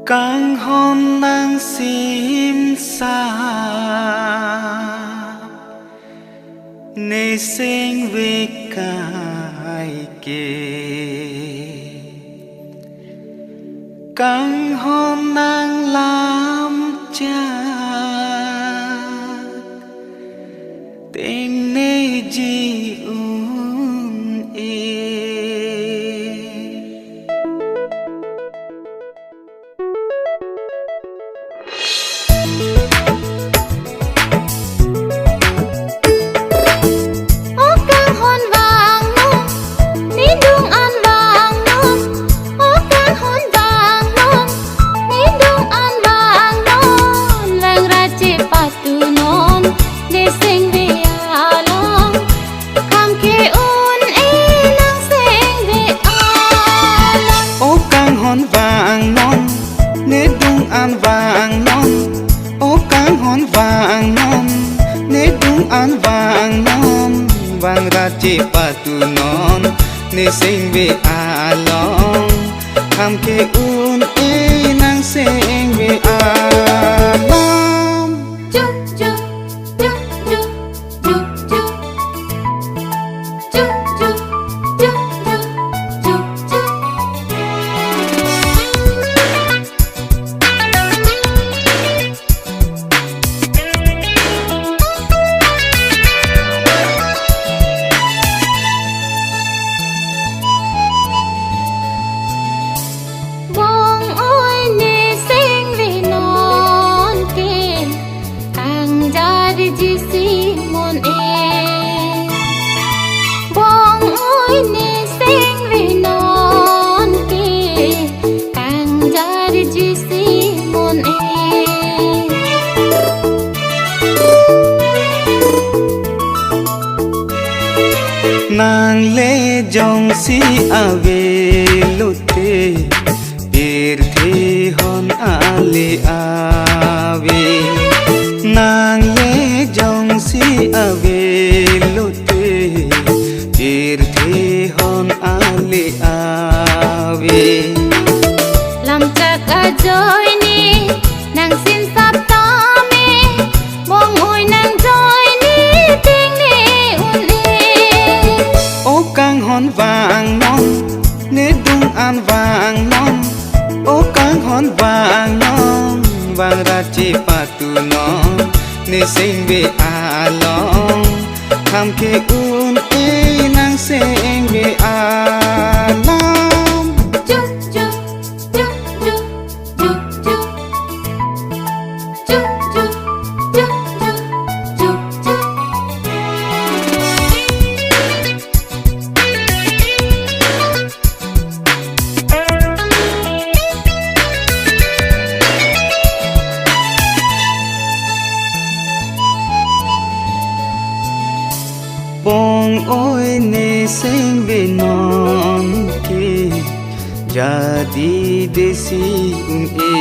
càng hôn nang sim xa nê sinh về cài kề càng hôn nang làm cha tên nê ji vàng non nế đúng an vàng non ô cáng hòn vàng non nế đúng an vàng non vàng ra chế patu non nế sinh về a long tham ke un e nang sinh về a long nàng lê dòng si ave lote bir the hon ale ave nàng lê dòng si ave lote bir the hon ale ave làm chắc à chơi ni nàng xin sắp ta mi mong ngồi nàng chơi ni tiếng ni un ô cáng hòn vàng non nế đúng an vàng non ô cáng hòn vàng non vàng ra chế patu non nế sinh về a long tham ke un e nang sinh về a long bông ôi nê sinh về non kê jadi desi un e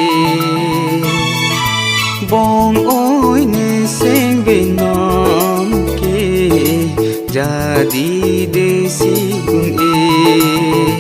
bông ôi nê sinh về non kê jadi desi un e